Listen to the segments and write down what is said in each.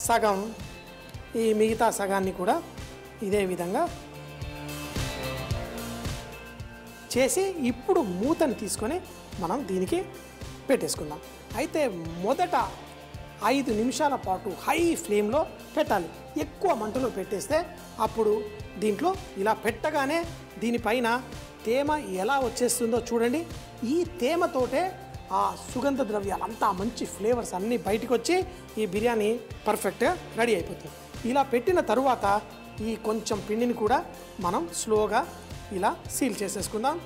సగం ఈ మిగతా సగాన్ని కూడా ఇదే విధంగా చేసి ఇప్పుడు మూతని తీసుకొని మనం దీనికి పెట్టేసుకుందాం. అయితే మొదట 5 నిమిషాల పాటు హై ఫ్లేమ్లో పెట్టాలి. ఎక్కువ మంటలో పెట్టేస్తే అప్పుడు దీంట్లో ఇలా పెట్టగానే దీనిపైన తేమ ఎలా వచ్చేస్తుందో చూడండి. ఈ తేమతోటే ఆ సుగంధ ద్రవ్యాలంతా మంచి ఫ్లేవర్స్ అన్నీ బయటకు వచ్చి ఈ బిర్యానీ పర్ఫెక్ట్గా రెడీ అయిపోతుంది. ఇలా పెట్టిన తరువాత ఈ కొంచెం పిండిని కూడా మనం స్లోగా ఇలా సీల్ చేసేసుకుందాం.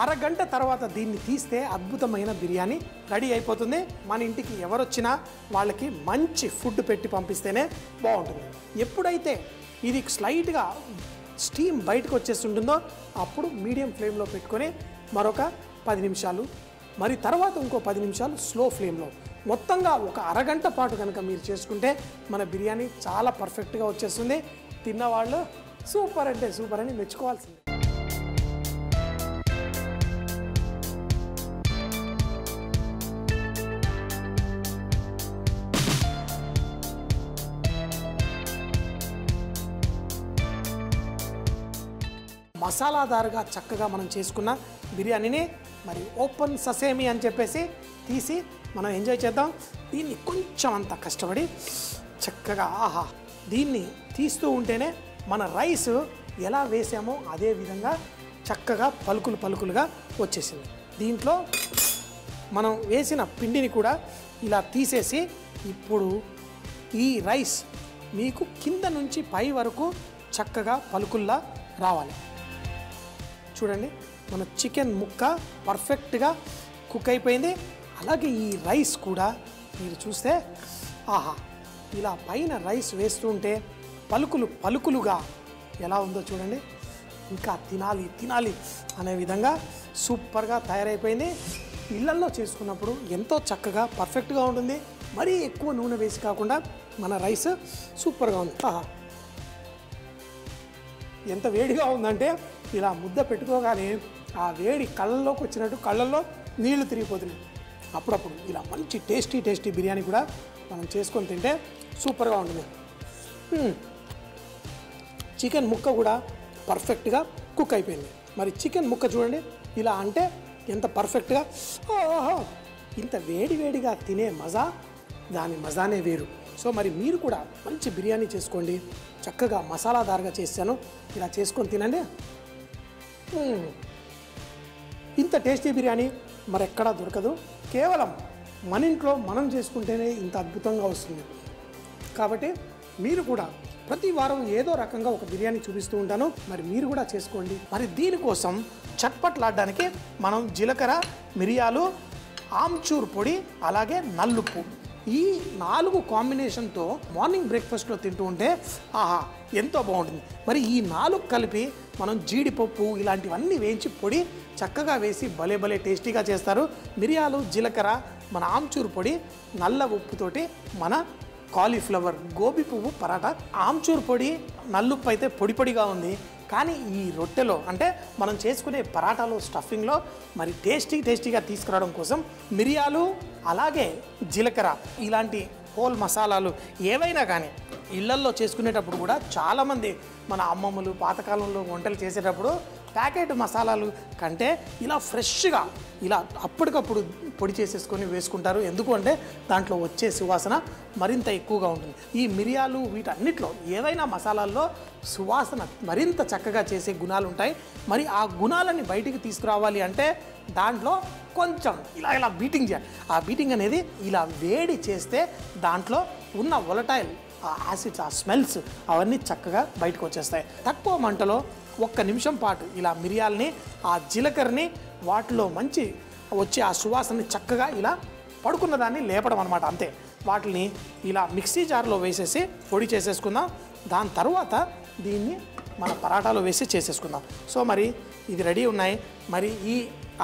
అరగంట తర్వాత దీన్ని తీస్తే అద్భుతమైన బిర్యానీ రెడీ అయిపోతుంది. మన ఇంటికి ఎవరొచ్చినా వాళ్ళకి మంచి ఫుడ్ పెట్టి పంపిస్తేనే బాగుంటుంది. ఎప్పుడైతే ఇది స్లైట్గా స్టీమ్ బయటకు వచ్చేస్తుంటుందో అప్పుడు మీడియం ఫ్లేమ్లో పెట్టుకొని మరొక 10 నిమిషాలు, మరి తర్వాత ఇంకో 10 నిమిషాలు స్లో ఫ్లేమ్లో, మొత్తంగా ఒక అరగంట పాటు కనుక మీరు చేసుకుంటే మన బిర్యానీ చాలా పర్ఫెక్ట్గా వచ్చేస్తుంది. తిన్నవాళ్ళు సూపర్ అంటే సూపర్ అని మెచ్చుకోవాల్సింది. మసాలాదారుగా చక్కగా మనం చేసుకున్న బిర్యానీని మరి ఓపెన్ ససేమి అని చెప్పేసి తీసి మనం ఎంజాయ్ చేద్దాం. దీన్ని కొంచెం అంత కష్టపడి చక్కగా దీన్ని తీస్తూ ఉంటేనే మన రైస్ ఎలా వేసామో అదే విధంగా చక్కగా పలుకులు పలుకులుగా వచ్చేసింది. దీంట్లో మనం వేసిన పిండిని కూడా ఇలా తీసేసి ఇప్పుడు ఈ రైస్ మీకు కింద నుంచి పై వరకు చక్కగా పలుకుల్లా రావాలి. చూడండి, మన చికెన్ ముక్క పర్ఫెక్ట్గా కుక్ అయిపోయింది. అలాగే ఈ రైస్ కూడా మీరు చూస్తే ఇలా పైన రైస్ వేస్తుంటే పలుకులు పలుకులుగా ఎలా ఉందో చూడండి. ఇంకా తినాలి తినాలి అనే విధంగా సూపర్గా తయారైపోయింది. ఇళ్ళల్లో చేసుకున్నప్పుడు ఎంతో చక్కగా పర్ఫెక్ట్గా ఉంటుంది. మరీ ఎక్కువ నూనె వేసి కాకుండా మన రైస్ సూపర్గా ఉంది. ఎంత వేడిగా ఉందంటే ఇలా ముద్ద పెట్టుకోగానే ఆ వేడి కళ్ళల్లోకి వచ్చినట్టు కళ్ళల్లో నీళ్లు తిరిగిపోతున్నాయి. అప్పుడప్పుడు ఇలా మంచి టేస్టీ బిర్యానీ కూడా మనం చేసుకొని తింటే సూపర్గా ఉంటుంది. చికెన్ ముక్క కూడా పర్ఫెక్ట్గా కుక్ అయిపోయింది. మరి చికెన్ ముక్క చూడండి ఇలా అంటే ఎంత పర్ఫెక్ట్గా, ఇంత వేడిగా తినే మజా, దాని మజానే వేరు. సో మరి మీరు కూడా మంచి బిర్యానీ చేసుకోండి. చక్కగా మసాలాదారుగా చేశాను, ఇలా చేసుకొని తినండి. ఇంత టేస్టీ బిర్యానీ మరెక్కడా దొరకదు. కేవలం మన ఇంట్లో మనం చేసుకుంటేనే ఇంత అద్భుతంగా వస్తుంది. కాబట్టి మీరు కూడా ప్రతి వారం ఏదో రకంగా ఒక బిర్యానీ చూపిస్తూ ఉంటాను, మరి మీరు కూడా చేసుకోండి. మరి దీనికోసం చట్పట్లాడడానికి మనం జీలకర్ర, మిరియాలు, ఆమ్చూర్ పొడి, అలాగే నల్లుప్పు, ఈ 4 కాంబినేషన్తో మార్నింగ్ బ్రేక్ఫాస్ట్లో తింటూ ఉంటే ఎంతో బాగుంటుంది. మరి ఈ 4 కలిపి మనం జీడిపప్పు ఇలాంటివన్నీ వేయించి పొడి చక్కగా వేసి భలే టేస్టీగా చేస్తారు. మిరియాలు, జీలకర్ర, మన ఆమ్చూర్ పొడి, నల్ల ఉప్పుతోటి మన కాలీఫ్లవర్, గోబీ పువ్వు పరాటా. ఆమ్చూర్ పొడి, నల్లుప్పు అయితే పొడిగా ఉంది, కానీ ఈ రొట్టెలో అంటే మనం చేసుకునే పరాటాలో స్టఫింగ్లో మరి టేస్టీగా తీసుకురావడం కోసం మిరియాలు అలాగే జీలకర్ర ఇలాంటి హోల్ మసాలాలు ఏవైనా కానీ ఇళ్లల్లో చేసుకునేటప్పుడు కూడా చాలామంది మన అమ్మమ్మలు పాతకాలంలో వంటలు చేసేటప్పుడు ప్యాకెట్ మసాలాలు కంటే ఇలా ఫ్రెష్గా ఇలా అప్పటికప్పుడు పొడి చేసేసుకొని వేసుకుంటారు. ఎందుకు అంటే దాంట్లో వచ్చే సువాసన మరింత ఎక్కువగా ఉంటుంది. ఈ మిరియాలు వీటన్నిటిలో ఏవైనా మసాలాల్లో సువాసన మరింత చక్కగా చేసే గుణాలు ఉంటాయి. మరి ఆ గుణాలని బయటికి తీసుకురావాలి అంటే దాంట్లో కొంచెం ఇలా బీటింగ్ చేయాలి. ఆ బీటింగ్ అనేది ఇలా వేడి చేస్తే దాంట్లో ఉన్న వొలటైల్ యాసిడ్స్, ఆ స్మెల్స్ అవన్నీ చక్కగా బయటకు వచ్చేస్తాయి. తక్కువ మంటలో 1 నిమిషం పాటు ఇలా మిరియాలని, ఆ జీలకర్రని వాటిలో మంచి వచ్చే ఆ సువాసనని చక్కగా ఇలా పడుకున్న దాన్ని లేపడం అనమాట. అంతే. వాటిని ఇలా మిక్సీ జార్లో వేసేసి పొడి చేసేసుకుందాం. దాని తర్వాత దీన్ని మన పరాటాలో వేసి చేసేసుకుందాం. సో మరి ఇది రెడీ ఉన్నాయి. మరి ఈ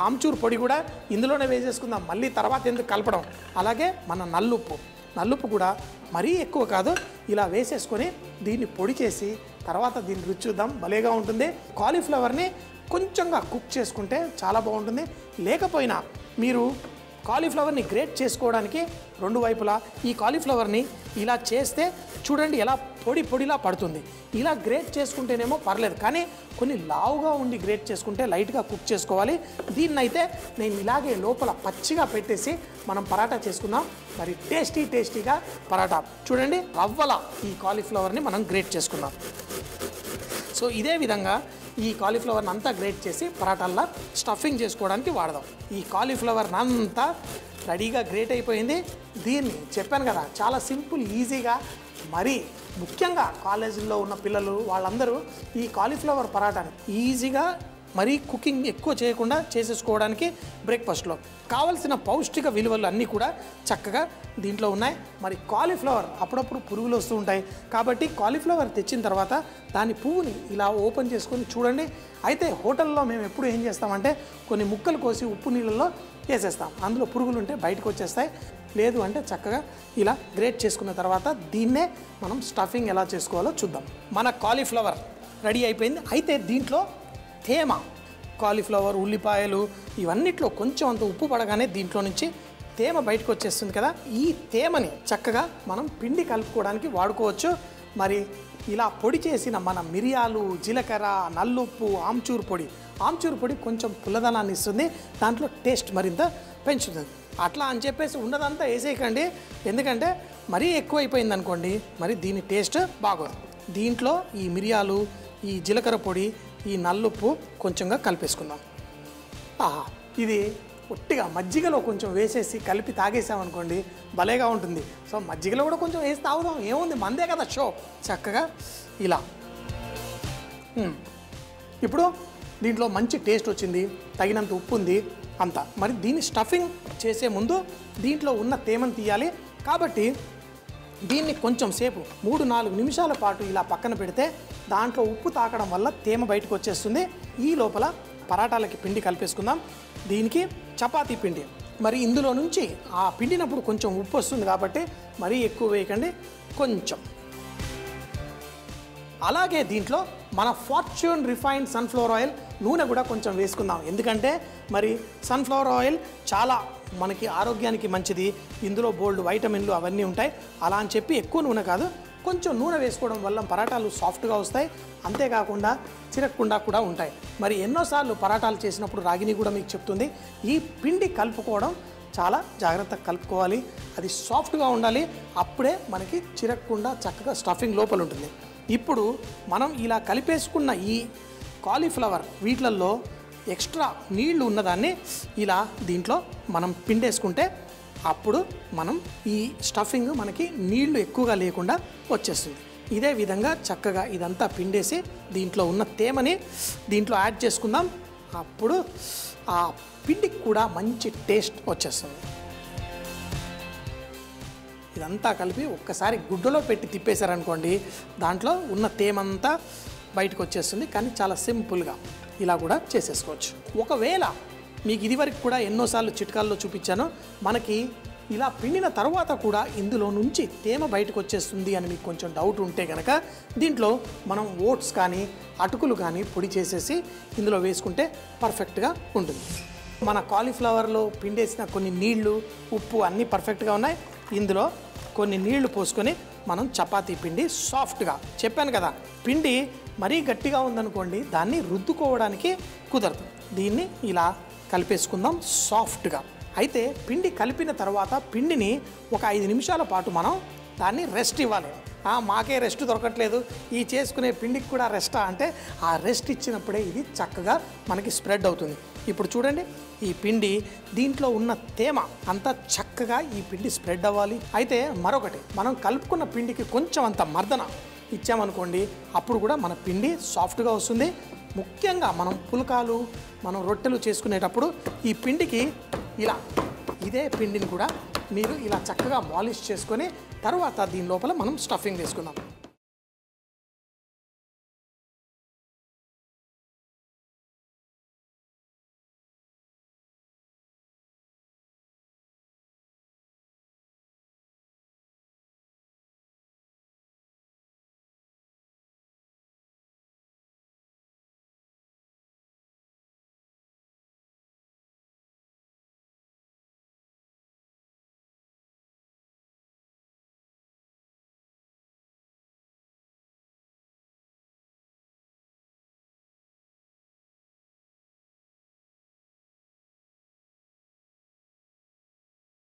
ఆమ్చూర్ పొడి కూడా ఇందులోనే వేసేసుకుందాం, మళ్ళీ తర్వాత ఎందుకు కలపడం. అలాగే మన నల్లుప్పు కూడా మరీ ఎక్కువ కాదు, ఇలా వేసేసుకొని దీన్ని పొడి చేసి తర్వాత దీన్ని రుచి చూద్దాం. భలేగా ఉంటుంది. కాలీఫ్లవర్ని కొంచెంగా కుక్ చేసుకుంటే చాలా బాగుంటుంది. లేకపోయినా మీరు కాలీఫ్లవర్ని గ్రేట్ చేసుకోవడానికి రెండు వైపులా ఈ కాలీఫ్లవర్ని ఇలా చేస్తే చూడండి ఎలా పొడి పొడిలా పడుతుంది. ఇలా గ్రేట్ చేసుకుంటేనేమో పర్లేదు, కానీ కొన్ని లావుగా ఉండి గ్రేట్ చేసుకుంటే లైట్గా కుక్ చేసుకోవాలి. దీన్నైతే నేను ఇలాగే లోపల పచ్చిగా పెట్టేసి మనం పరాటా చేసుకుందాం. మరి టేస్టీగా పరాటా చూడండి రవ్వల ఈ కాలీఫ్లవర్ని మనం గ్రేట్ చేసుకుందాం. సో ఇదే విధంగా ఈ కాలీఫ్లవర్ని అంతా గ్రేట్ చేసి పరాటాల్లో స్టఫింగ్ చేసుకోవడానికి వాడదాం. ఈ కాలీఫ్లవర్ని అంతా రెడీగా గ్రేట్ అయిపోయింది. దీన్ని చెప్పాను కదా చాలా సింపుల్ ఈజీగా, మరి ముఖ్యంగా కాలేజీల్లో ఉన్న పిల్లలు వాళ్ళందరూ ఈ కాలీఫ్లవర్ పరాటాని ఈజీగా మరీ కుకింగ్ ఎక్కువ చేయకుండా చేసేసుకోవడానికి బ్రేక్ఫాస్ట్లో కావలసిన పౌష్టిక విలువలు అన్నీ కూడా చక్కగా దీంట్లో ఉన్నాయి. మరి కాలీఫ్లవర్ అప్పుడప్పుడు పురుగులు వస్తూ ఉంటాయి కాబట్టి కాలీఫ్లవర్ తెచ్చిన తర్వాత దాని పువ్వుని ఇలా ఓపెన్ చేసుకొని చూడండి. అయితే హోటల్లో మేము ఎప్పుడు ఏం చేస్తామంటే కొన్ని ముక్కలు కోసి ఉప్పు నీళ్ళల్లో వేసేస్తాం, అందులో పురుగులు ఉంటే బయటకు వచ్చేస్తాయి. లేదు అంటే చక్కగా ఇలా గ్రేట్ చేసుకున్న తర్వాత దీన్నే మనం స్టఫింగ్ ఎలా చేసుకోవాలో చూద్దాం. మన కాలీఫ్లవర్ రెడీ అయిపోయింది. అయితే దీంట్లో తేమ, కాలీఫ్లవర్ ఉల్లిపాయలు ఇవన్నిట్లో కొంచెం అంత ఉప్పు పడగానే దీంట్లో నుంచి తేమ బయటకు వచ్చేస్తుంది కదా. ఈ తేమని చక్కగా మనం పిండి కలుపుకోవడానికి వాడుకోవచ్చు. మరి ఇలా పొడి చేసిన మన మిరియాలు, జీలకర్ర, నల్లుప్పు, ఆమ్చూర్ పొడి కొంచెం పుల్లదనాన్ని ఇస్తుంది, దాంట్లో టేస్ట్ మరింత పెంచుతుంది. అట్లా అని చెప్పేసి ఉన్నదంతా వేసేయకండి, ఎందుకంటే మరీ ఎక్కువ అయిపోయింది అనుకోండి మరి దీని టేస్ట్ బాగోదు. దీంట్లో ఈ మిరియాలు, ఈ జీలకర్ర పొడి, ఈ నల్లుప్పు కొంచెంగా కలిపేసుకుందాం. ఇది ఒట్టిగా మజ్జిగలో కొంచెం వేసేసి కలిపి తాగేసామనుకోండి భలేగా ఉంటుంది. సో మజ్జిగలో కూడా కొంచెం వేసి తాగుదాం, ఏముంది మందే కదా షో. చక్కగా ఇలా ఇప్పుడు దీంట్లో మంచి టేస్ట్ వచ్చింది, తగినంత ఉప్పు ఉంది అంతా. మరి దీన్ని స్టఫింగ్ చేసే ముందు దీంట్లో ఉన్న తేమను తీయాలి కాబట్టి దీన్ని కొంచెం సేపు 3-4 నిమిషాల పాటు ఇలా పక్కన పెడితే దాంట్లో ఉప్పు తాకడం వల్ల తేమ బయటకు వచ్చేస్తుంది. ఈ లోపల పరాటాలకి పిండి కలిపేసుకుందాం. దీనికి చపాతీ పిండి, మరి ఇందులో నుంచి ఆ పిండినప్పుడు కొంచెం ఉప్పు వస్తుంది కాబట్టి మరీ ఎక్కువ వేయకండి, కొంచెం. అలాగే దీంట్లో మన ఫార్చ్యూన్ రిఫైన్డ్ సన్ఫ్లవర్ ఆయిల్ నూనె కూడా కొంచెం వేసుకుందాం. ఎందుకంటే మరి సన్ఫ్లవర్ ఆయిల్ చాలా మనకి ఆరోగ్యానికి మంచిది, ఇందులో బోల్డ్ వైటమిన్లు అవన్నీ ఉంటాయి. అలా అని చెప్పి ఎక్కువ నూనె కాదు, కొంచెం నూనె వేసుకోవడం వల్ల పరాటాలు సాఫ్ట్గా వస్తాయి, అంతేకాకుండా చిరక్కుండా కూడా ఉంటాయి. మరి ఎన్నోసార్లు పరాటాలు చేసినప్పుడు రాగిని కూడా మీకు చెప్తుంది ఈ పిండి కలుపుకోవడం చాలా జాగ్రత్తగా కలుపుకోవాలి, అది సాఫ్ట్గా ఉండాలి, అప్పుడే మనకి చిరక్కుండా చక్కగా స్టఫింగ్ లోపల ఉంటుంది. ఇప్పుడు మనం ఇలా కలిపేసుకున్న ఈ కాలీఫ్లవర్ వీటిల్లో ఎక్స్ట్రా నీళ్లు ఉన్నదాన్ని ఇలా దీంట్లో మనం పిండేసుకుంటే అప్పుడు మనం ఈ స్టఫింగ్ మనకి నీళ్లు ఎక్కువగా లేకుండా వచ్చేస్తుంది. ఇదే విధంగా చక్కగా ఇదంతా పిండేసి దీంట్లో ఉన్న తేమని దీంట్లో యాడ్ చేసుకుందాం. అప్పుడు ఆ పిండికి కూడా మంచి టేస్ట్ వచ్చేస్తుంది. ఇదంతా కలిపి ఒక్కసారి గుడ్డలో పెట్టి తిప్పేశారనుకోండి దాంట్లో ఉన్న తేమంతా బయటకు వచ్చేస్తుంది. కానీ చాలా సింపుల్గా ఇలా కూడా చేసేసుకోవచ్చు. ఒకవేళ మీకు ఇదివరకు కూడా ఎన్నోసార్లు చిట్కాల్లో చూపించాను, మనకి ఇలా పిండిన తర్వాత కూడా ఇందులో నుంచి తేమ బయటకు వచ్చేస్తుంది అని మీకు కొంచెం డౌట్ ఉంటే కనుక దీంట్లో మనం ఓట్స్ కానీ అటుకులు కానీ పొడి చేసేసి ఇందులో వేసుకుంటే పర్ఫెక్ట్గా ఉంటుంది. మన కాలీఫ్లవర్లో పిండేసిన కొన్ని నీళ్లు, ఉప్పు అన్నీ పర్ఫెక్ట్గా ఉన్నాయి. ఇందులో కొన్ని నీళ్లు పోసుకొని మనం చపాతీ పిండి సాఫ్ట్గా, చెప్పాను కదా పిండి మరీ గట్టిగా ఉందనుకోండి దాన్ని రుద్దుకోవడానికి కుదరదు. దీన్ని ఇలా కలిపేసుకుందాం సాఫ్ట్గా. అయితే పిండి కలిపిన తర్వాత పిండిని ఒక 5 నిమిషాల పాటు మనం దాన్ని రెస్ట్ ఇవ్వాలి. మాకే రెస్ట్ దొరకట్లేదు, ఈ చేసుకునే పిండికి కూడా రెస్టా అంటే ఆ రెస్ట్ ఇచ్చినప్పుడే ఇది చక్కగా మనకి స్ప్రెడ్ అవుతుంది. ఇప్పుడు చూడండి ఈ పిండి దీంట్లో ఉన్న తేమ అంతా చక్కగా ఈ పిండి స్ప్రెడ్ అవ్వాలి. అయితే మరొకటి, మనం కలుపుకున్న పిండికి కొంచెం అంత మర్దన ఇచ్చామనుకోండి అప్పుడు కూడా మన పిండి సాఫ్ట్గా వస్తుంది. ముఖ్యంగా మనం పుల్కాలు, మనం రొట్టెలు చేసుకునేటప్పుడు ఈ పిండికి ఇలా ఇదే పిండిని కూడా మీరు ఇలా చక్కగా మాలిష్ చేసుకొని తర్వాత దీని లోపల మనం స్టఫింగ్ వేసుకుందాం.